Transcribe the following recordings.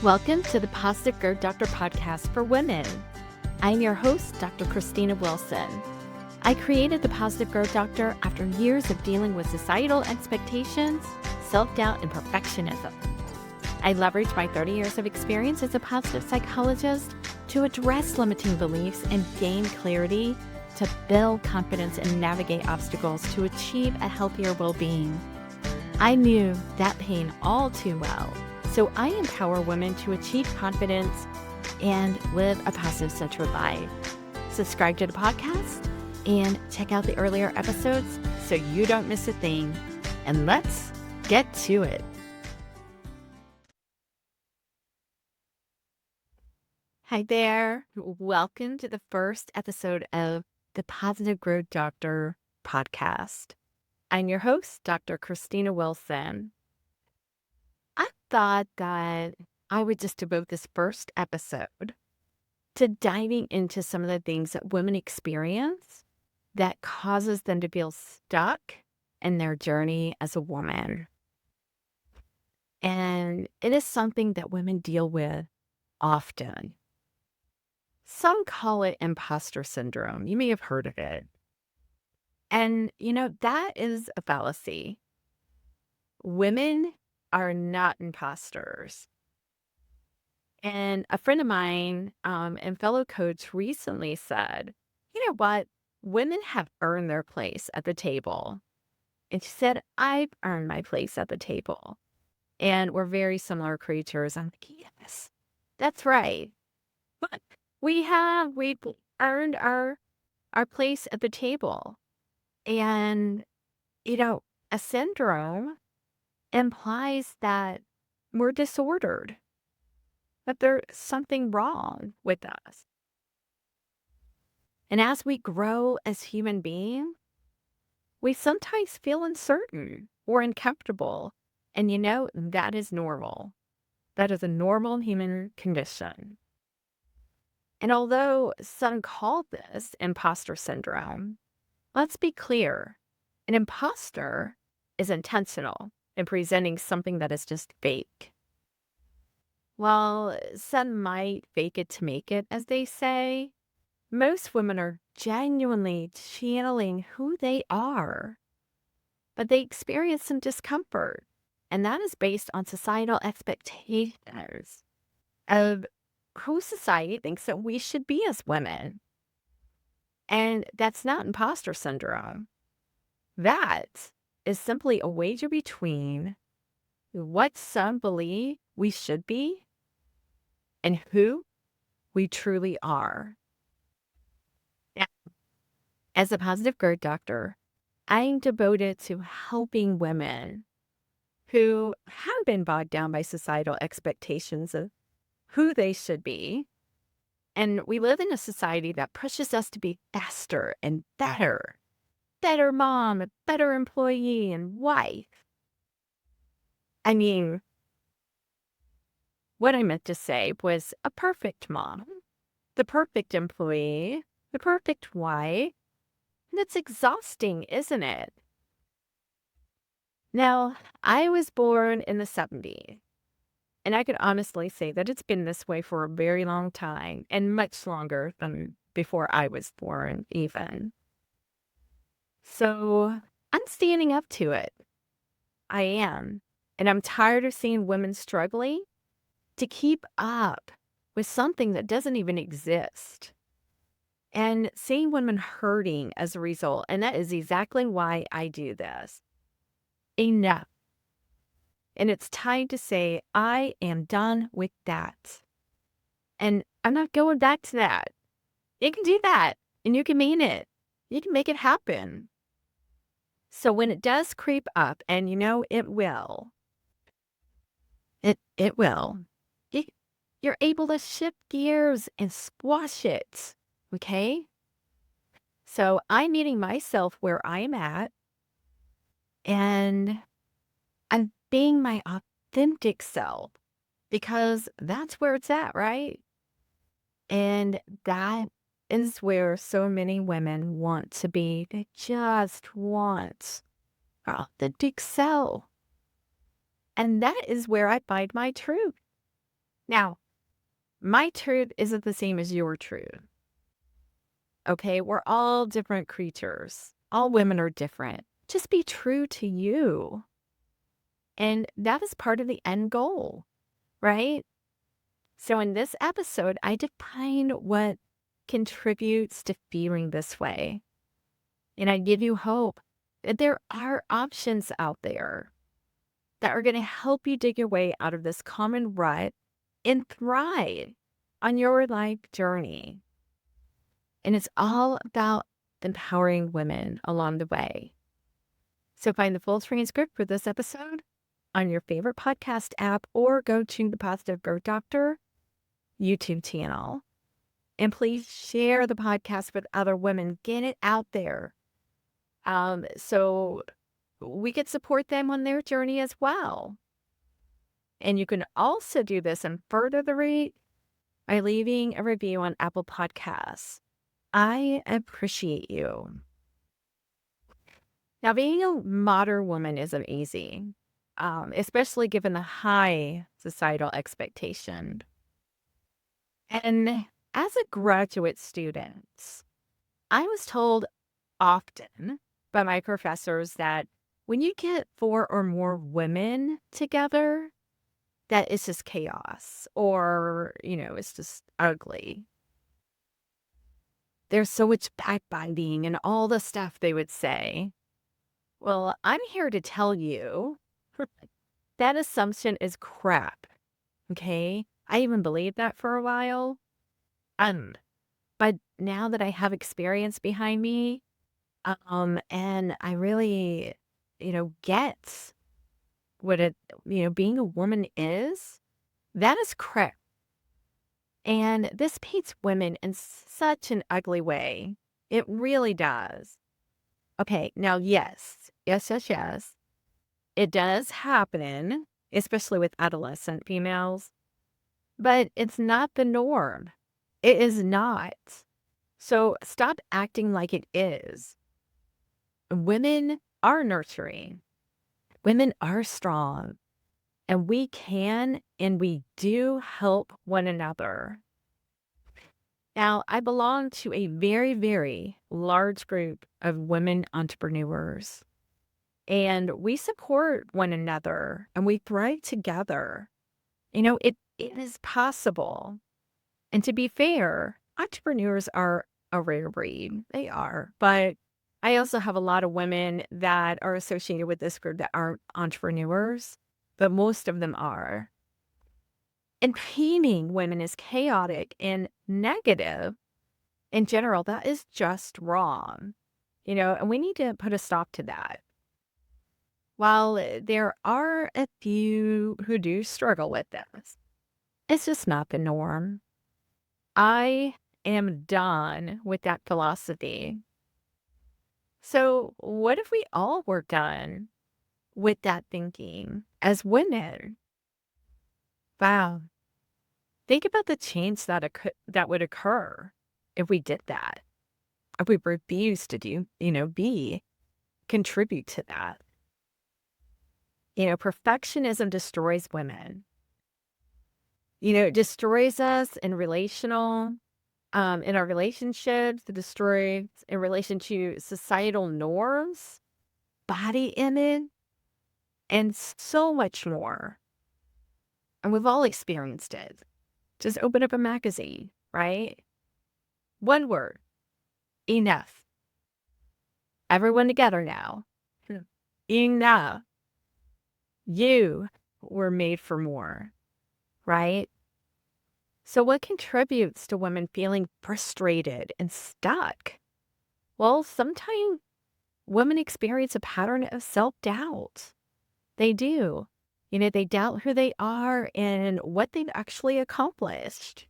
Welcome to the Positive Growth Doctor podcast for women. I'm your host, Dr. Christina Wilson. I created the Positive Growth Doctor after years of dealing with societal expectations, self-doubt, and perfectionism. I leveraged my 30 years of experience as a positive psychologist to address limiting beliefs and gain clarity to build confidence and navigate obstacles to achieve a healthier well-being. I knew that pain all too well. So I empower women to achieve confidence and live a positive-centered life. Subscribe to the podcast and check out the earlier episodes so you don't miss a thing. And let's get to it. Hi there. Welcome to the first episode of the Positive Growth Doctor podcast. I'm your host, Dr. Christina Wilson. I thought that I would just devote this first episode to diving into some of the things that women experience that causes them to feel stuck in their journey as a woman. And it is something that women deal with often. Some call it imposter syndrome. You may have heard of it. And, that is a fallacy. Women are not imposters. And a friend of mine and fellow coach recently said, you know what? Women have earned their place at the table. And she said, I've earned my place at the table. And we're very similar creatures. I'm like, yes, that's right. But we've earned our place at the table. And, a syndrome implies that we're disordered, that there's something wrong with us. And as we grow as human beings, we sometimes feel uncertain or uncomfortable. And that is normal. That is a normal human condition. And although some call this imposter syndrome, let's be clear. An imposter is intentional in presenting something that is just fake. While some might fake it to make it, as they say, most women are genuinely channeling who they are, but they experience some discomfort, and that is based on societal expectations of who society thinks that we should be as women. And that's not imposter syndrome. That is simply a wager between what some believe we should be and who we truly are. Now, as a positive growth doctor, I'm devoted to helping women who have been bogged down by societal expectations of who they should be. And we live in a society that pushes us to be faster and better mom, a better employee and wife. I mean, what I meant to say was a perfect mom, the perfect employee, the perfect wife. And it's exhausting, isn't it? Now, I was born in the 70s, and I could honestly say that it's been this way for a very long time, and much longer than before I was born, even. So I'm standing up to it. I am. And I'm tired of seeing women struggling to keep up with something that doesn't even exist. And seeing women hurting as a result. And that is exactly why I do this. Enough. And it's time to say, I am done with that. And I'm not going back to that. You can do that. And you can mean it. You can make it happen. So when it does creep up, and it will. It will. You're able to shift gears and squash it. Okay? So I'm meeting myself where I am at, and I'm being my authentic self because that's where it's at, right? And that is where so many women want to be. They just want their authentic self. And that is where I find my truth. Now, my truth isn't the same as your truth. Okay, we're all different creatures. All women are different. Just be true to you. And that is part of the end goal, right? So in this episode, I define what contributes to feeling this way. And I give you hope that there are options out there that are going to help you dig your way out of this common rut and thrive on your life journey. And it's all about empowering women along the way. So find the full transcript for this episode on your favorite podcast app or go to the Positive Growth Doctor YouTube channel. And please share the podcast with other women. Get it out there. So we could support them on their journey as well. And you can also do this and further the rate by leaving a review on Apple Podcasts. I appreciate you. Now, being a modern woman isn't easy, especially given the high societal expectation. And as a graduate student, I was told often by my professors that when you get 4 or more women together, that it's just chaos or, it's just ugly. There's so much backbiting and all the stuff they would say. Well, I'm here to tell you that assumption is crap. Okay. I even believed that for a while. And but now that I have experience behind me, and I really, get what being a woman is, that is crap. And this paints women in such an ugly way. It really does. Okay, now, yes. It does happen, especially with adolescent females, but it's not the norm. It is not. So stop acting like it is. Women are nurturing, women are strong, and we can and we do help one another. Now, I belong to a very, very large group of women entrepreneurs, and we support one another and we thrive together. It is possible. And to be fair, entrepreneurs are a rare breed. They are. But I also have a lot of women that are associated with this group that aren't entrepreneurs, but most of them are. And painting women as chaotic and negative in general, that is just wrong. And we need to put a stop to that. While there are a few who do struggle with this, it's just not the norm. I am done with that philosophy. So, what if we all were done with that thinking as women? Wow. Think about the change that would occur if we did that. If we refused to contribute to that. Perfectionism destroys women. It destroys us in our relationships, it destroys in relation to societal norms, body image, and so much more. And we've all experienced it. Just open up a magazine, right? One word, enough. Everyone together now. Enough. You were made for more, right? So, what contributes to women feeling frustrated and stuck? Well, sometimes women experience a pattern of self doubt. They do. They doubt who they are and what they've actually accomplished.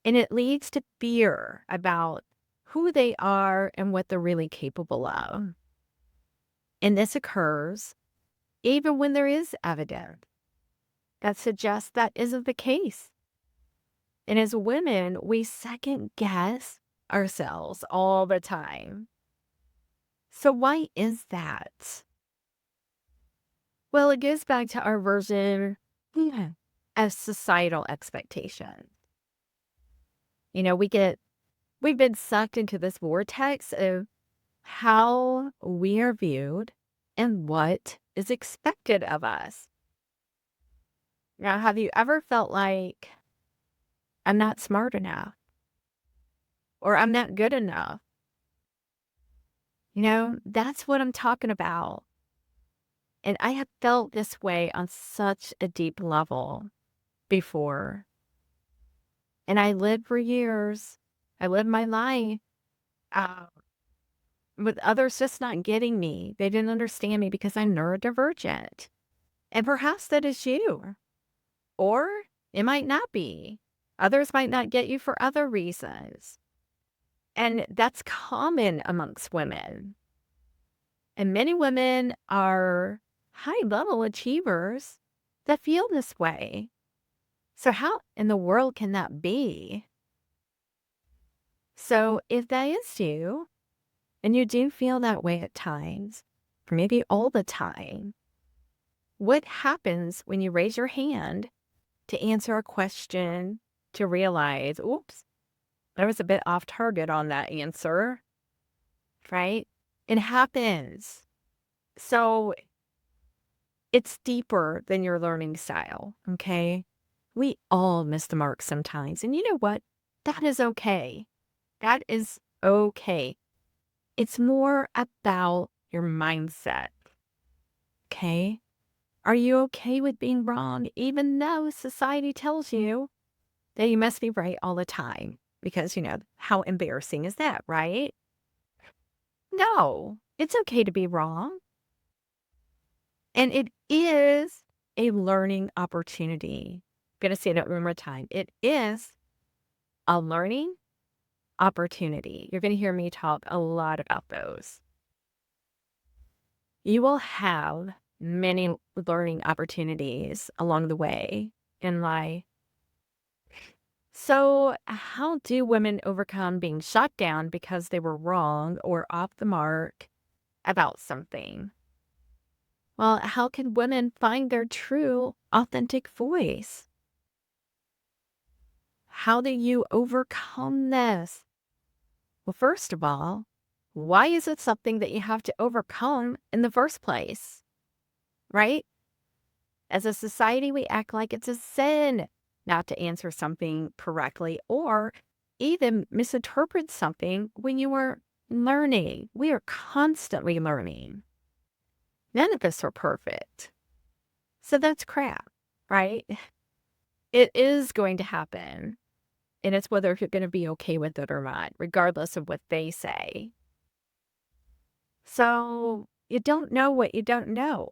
And it leads to fear about who they are and what they're really capable of. And this occurs even when there is evidence that suggests that isn't the case. And as women, we second guess ourselves all the time. So why is that? Well, it goes back to our version as societal expectations. You know, we've been sucked into this vortex of how we are viewed and what is expected of us. Now, have you ever felt like I'm not smart enough or I'm not good enough? You know, that's what I'm talking about. And I have felt this way on such a deep level before. And I lived for years. I lived my life uh, with others just not getting me. They didn't understand me because I'm neurodivergent. And perhaps that is you. Or it might not be. Others might not get you for other reasons. And that's common amongst women. And many women are high level achievers that feel this way. So, how in the world can that be? So, if that is you, and you do feel that way at times, or maybe all the time, what happens when you raise your hand to answer a question to realize, oops, I was a bit off target on that answer, right? It happens. So it's deeper than your learning style, okay? We all miss the mark sometimes. And you know what? That is okay. That is okay. It's more about your mindset, okay? Are you okay with being wrong, even though society tells you that you must be right all the time? Because, you know, how embarrassing is that, right? No, it's okay to be wrong. And it is a learning opportunity. I'm going to say that one more time. It is a learning opportunity. You're going to hear me talk a lot about those. You will have many learning opportunities along the way in life. So, how do women overcome being shot down because they were wrong or off the mark about something? Well, how can women find their true, authentic voice? How do you overcome this? Well, first of all, why is it something that you have to overcome in the first place? Right? As a society, we act like it's a sin not to answer something correctly or even misinterpret something when you are learning. We are constantly learning. None of us are perfect. So that's crap, right? It is going to happen. And it's whether you're going to be okay with it or not, regardless of what they say. So you don't know what you don't know.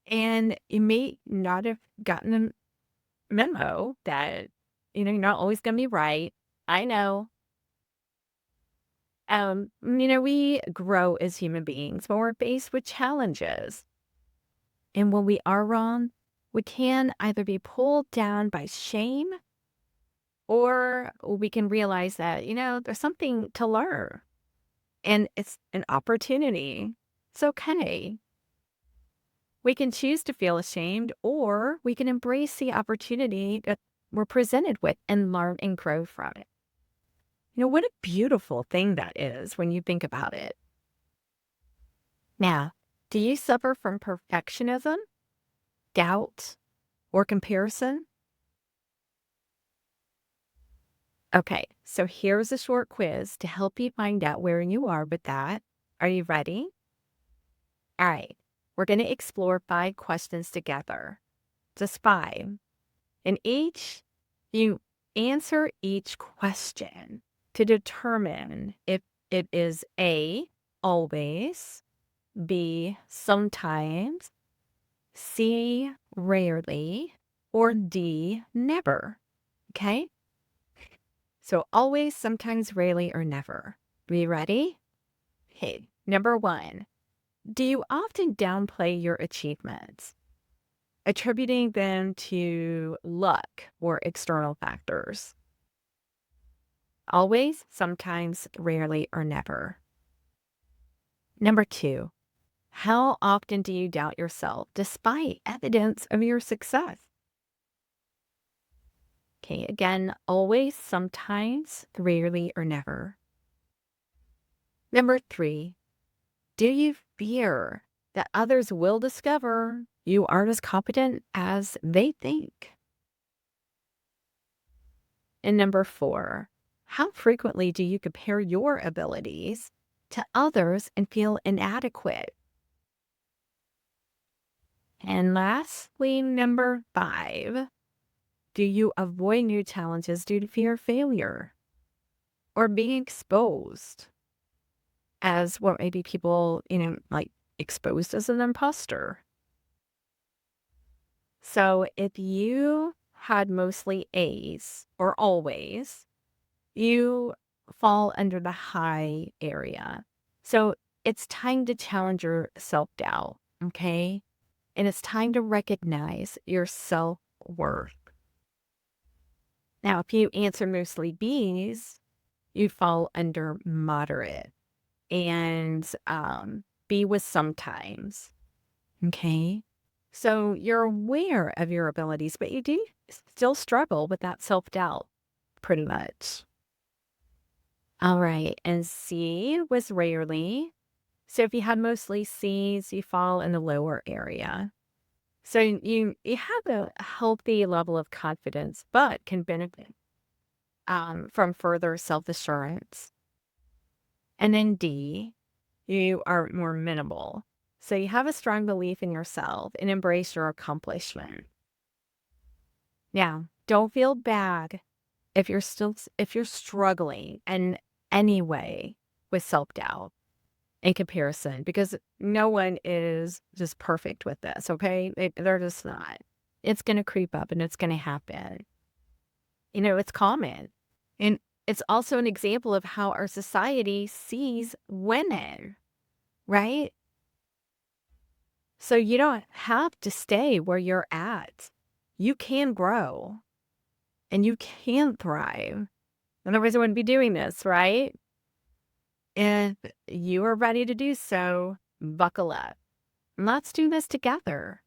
And you may not have gotten a memo that, you know, you're not always going to be right. I know. You know, we grow as human beings when we're faced with challenges. And when we are wrong, we can either be pulled down by shame or we can realize that, you know, there's something to learn and it's an opportunity. It's okay. We can choose to feel ashamed or we can embrace the opportunity that we're presented with and learn and grow from it. You know, what a beautiful thing that is when you think about it. Now, do you suffer from perfectionism, doubt, or comparison? Okay, so here's a short quiz to help you find out where you are with that. Are you ready? All right, we're going to explore 5 questions together, just 5. And you answer each question to determine if it is A, always, B, sometimes, C, rarely, or D, never. Okay? So always, sometimes, rarely, or never. Are you ready? Okay, number 1. Do you often downplay your achievements, attributing them to luck or external factors? Always, sometimes, rarely, or never. Number 2. How often do you doubt yourself despite evidence of your success? Okay, again, always, sometimes, rarely, or never. Number 3, do you fear that others will discover you aren't as competent as they think? And number 4, how frequently do you compare your abilities to others and feel inadequate? And lastly, number 5, do you avoid new challenges due to fear of failure or being exposed as what maybe people, like exposed as an imposter? So if you had mostly A's or always, you fall under the high area. So it's time to challenge your self doubt. Okay. And it's time to recognize your self worth. Now, if you answer mostly B's, you fall under moderate and B was sometimes. Okay. So you're aware of your abilities, but you do still struggle with that self doubt pretty much. All right. And C was rarely. So if you had mostly C's, you fall in the lower area. So you have a healthy level of confidence, but can benefit from further self assurance. And then D, you are more minimal. So you have a strong belief in yourself and embrace your accomplishment. Now, don't feel bad if you're struggling in any way with self-doubt and comparison, because no one is just perfect with this, okay? They're just not. It's going to creep up and it's going to happen. It's common. And it's also an example of how our society sees women, right? So you don't have to stay where you're at. You can grow and you can thrive. Otherwise, I wouldn't be doing this, right? If you are ready to do so, buckle up. Let's do this together.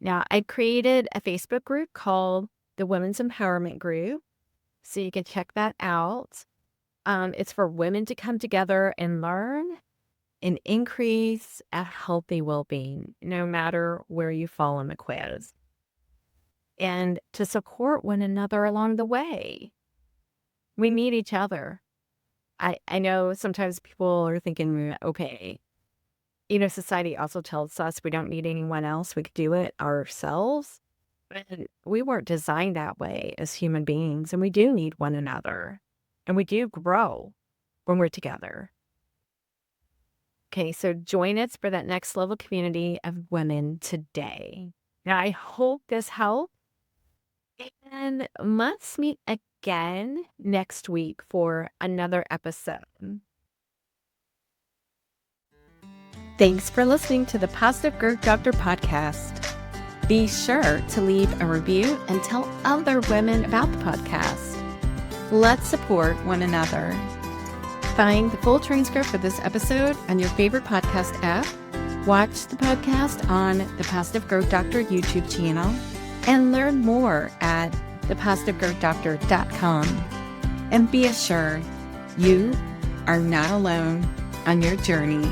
Now, I created a Facebook group called the Women's Empowerment Group, so you can check that out. It's for women to come together and learn and increase a healthy well-being, no matter where you fall in the quiz, and to support one another along the way. We need each other. I know sometimes people are thinking, okay, society also tells us we don't need anyone else. We could do it ourselves. But we weren't designed that way as human beings, and we do need one another. And we do grow when we're together. Okay, so join us for that next level community of women today. Now, I hope this helped. And let's meet again next week for another episode. Thanks for listening to the Positive Growth Doctor podcast. Be sure to leave a review and tell other women about the podcast. Let's support one another. Find the full transcript for this episode on your favorite podcast app. Watch the podcast on the Positive Growth Doctor YouTube channel and learn more at thepositivegrowthdoctor.com. And be assured, you are not alone on your journey